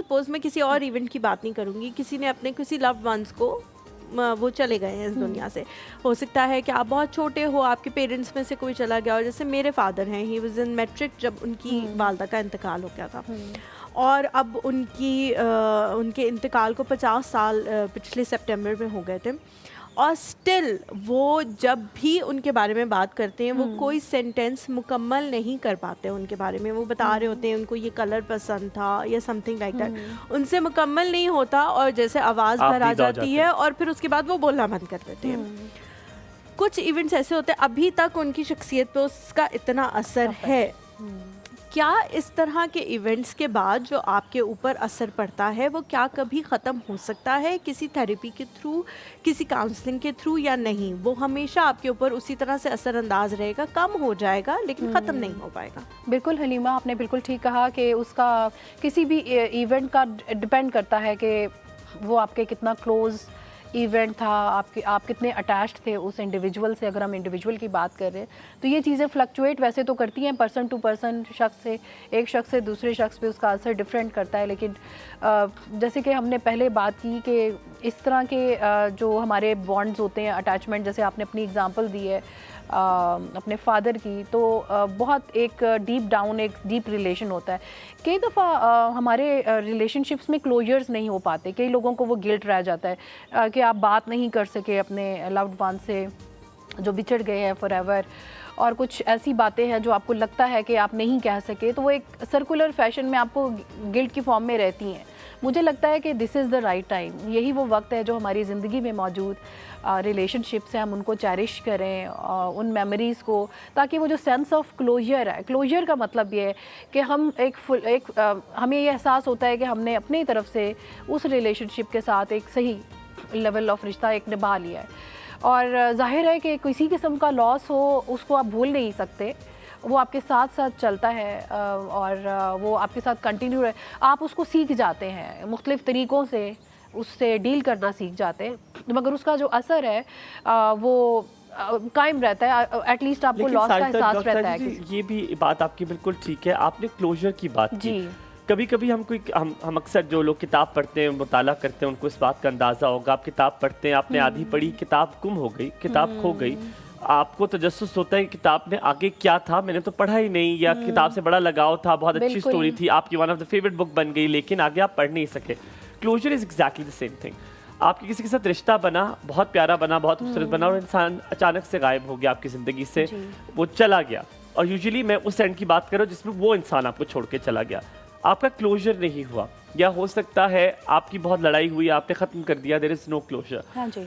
Suppose मैं किसी और इवेंट की बात नहीं करूँगी, किसी ने अपने किसी लव्ड वंस को वो चले गए हैं इस दुनिया से। हो सकता है कि आप बहुत छोटे हो, आपके पेरेंट्स में से कोई चला गया, और जैसे मेरे फादर हैं, ही वाज इन मैट्रिक जब उनकी वालदा का इंतकाल हो गया था। और अब उनके इंतकाल को 50 साल पिछले सितंबर में हो गए थे, और स्टिल वो जब भी उनके बारे में बात करते हैं वो कोई सेंटेंस मुकम्मल नहीं कर पाते उनके बारे में। वो बता रहे होते हैं उनको ये कलर पसंद था या समथिंग लाइक दैट, उनसे मुकम्मल नहीं होता, और जैसे आवाज़ भर आ जाती है और फिर उसके बाद वो बोलना बंद कर देते हैं। कुछ इवेंट्स ऐसे होते हैं अभी तक उनकी शख्सियत पे उसका इतना असर है। क्या इस तरह के इवेंट्स के बाद जो आपके ऊपर असर पड़ता है वो क्या कभी ख़त्म हो सकता है किसी थेरेपी के थ्रू, किसी काउंसलिंग के थ्रू, या नहीं वो हमेशा आपके ऊपर उसी तरह से असरअंदाज रहेगा, कम हो जाएगा लेकिन ख़त्म नहीं हो पाएगा? बिल्कुल हलीमा, आपने बिल्कुल ठीक कहा कि उसका किसी भी इवेंट का डिपेंड करता है कि वो आपके कितना क्लोज़ इवेंट था, आप कितने अटैच्ड थे उस इंडिविजुअल से। अगर हम इंडिविजुअल की बात कर रहे हैं तो ये चीज़ें फ्लक्चुएट वैसे तो करती हैं पर्सन टू पर्सन, शख्स से एक शख्स से दूसरे शख्स पे उसका असर डिफरेंट करता है। लेकिन जैसे कि हमने पहले बात की कि इस तरह के जो हमारे बॉन्ड्स होते हैं, अटैचमेंट, जैसे आपने अपनी एग्जांपल दी है अपने फादर की, तो बहुत एक डीप डाउन एक डीप रिलेशन होता है। कई दफ़ा हमारे रिलेशनशिप्स में क्लोजर्स नहीं हो पाते, कई लोगों को वो गिल्ट रह जाता है कि आप बात नहीं कर सके अपने लव्ड वन से जो बिछड़ गए हैं फॉरएवर, और कुछ ऐसी बातें हैं जो आपको लगता है कि आप नहीं कह सके, तो वो एक सर्कुलर फैशन में आपको गिल्ट की फॉर्म में रहती हैं। मुझे लगता है कि this is the right time, यही वो वक्त है जो हमारी ज़िंदगी में मौजूद रिलेशनशिप्स हैं हम उनको चेरिश करें, उन मेमोरीज़ को, ताकि वो जो सेंस ऑफ क्लोजर है, क्लोजर का मतलब ये है कि हम हमें ये एहसास होता है कि हमने अपनी तरफ से उस रिलेशनशिप के साथ एक सही लेवल ऑफ रिश्ता एक निभा लिया है। और जाहिर है कि किसी किस्म का लॉस हो उसको आप भूल नहीं सकते, वो आपके साथ साथ चलता है और वो आपके साथ कंटिन्यू है। आप उसको सीख जाते हैं, मुख्तलिफ़ तरीक़ों से उससे डील करना सीख जाते हैं, मगर उसका जो असर है वो कायम रहता है। एटलीस्ट आपको लॉस का एहसास रहता है। ये भी बात आपकी बिल्कुल ठीक है। आपने क्लोजर की बात की। कभी कभी हम अक्सर जो लोग किताब पढ़ते हैं, मुताला करते हैं, उनको इस बात का अंदाज़ा होगा। आप किताब पढ़ते हैं, आपने आधी पढ़ी, किताब गुम हो गई, किताब खो गई, आपको तजस्सुस होता है कि किताब में आगे क्या था, मैंने तो पढ़ा ही नहीं, या किताब से बड़ा लगाव था, बहुत अच्छी स्टोरी थी, आपकी one of the favourite book बन गई, लेकिन आगे आप पढ़ नहीं सके। Closure is exactly the same thing. आपके किसी के साथ रिश्ता बना, बहुत प्यारा बना, बहुत खूबसूरत बना, और इंसान अचानक से गायब हो गया आपकी ज़िंदगी से, वो चला गया। और यूजुअली मैं उस एंड की बात कर रहा हूँ जिसमें वो इंसान आपको छोड़ के चला गया, आपका क्लोजर नहीं हुआ, या हो सकता है आपकी बहुत लड़ाई हुई, आपने ख़त्म कर दिया, देयर इज़ नो क्लोजर। हाँ जी।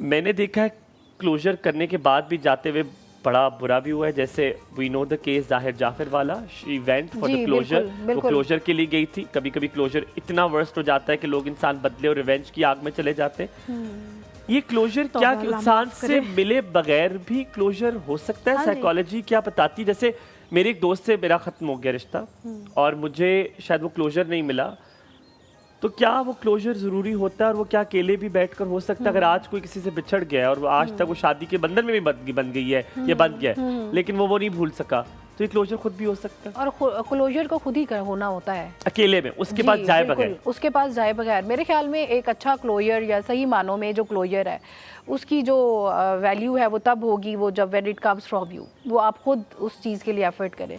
मैंने देखा है क्लोजर करने के बाद भी जाते हुए बड़ा बुरा भी हुआ है। जैसे we know the case Zahir Jaffer वाला, she went for the closure, वो क्लोजर के लिए गई थी। कभी कभी क्लोजर इतना वर्स्ट हो जाता है कि लोग इंसान बदले और रिवेंज की आग में चले जाते हैं। ये क्लोजर क्या कि इंसान से मिले बगैर भी क्लोजर हो सकता है? साइकोलॉजी क्या बताती? जैसे मेरे एक दोस्त से मेरा ख़त्म हो गया रिश्ता और मुझे शायद वो क्लोजर नहीं मिला, तो क्या वो क्लोजर ज़रूरी होता है? और वो क्या अकेले भी बैठकर हो सकता है? अगर आज कोई किसी से बिछड़ गया है और आज तक वो शादी के बंधन में भी बन गई है या बन गया है, लेकिन वो नहीं भूल सका, तो ये क्लोजर खुद भी हो सकता है। और क्लोजर को खुद ही होना होता है अकेले में, उसके पास जाए बगैर। उसके पास जाए बगैर मेरे ख्याल में एक अच्छा क्लोजर, या सही मानों में जो क्लोजर है, उसकी जो वैल्यू है वो तब होगी वो जब when it comes from you, वो आप खुद उस चीज़ के लिए एफर्ट करें।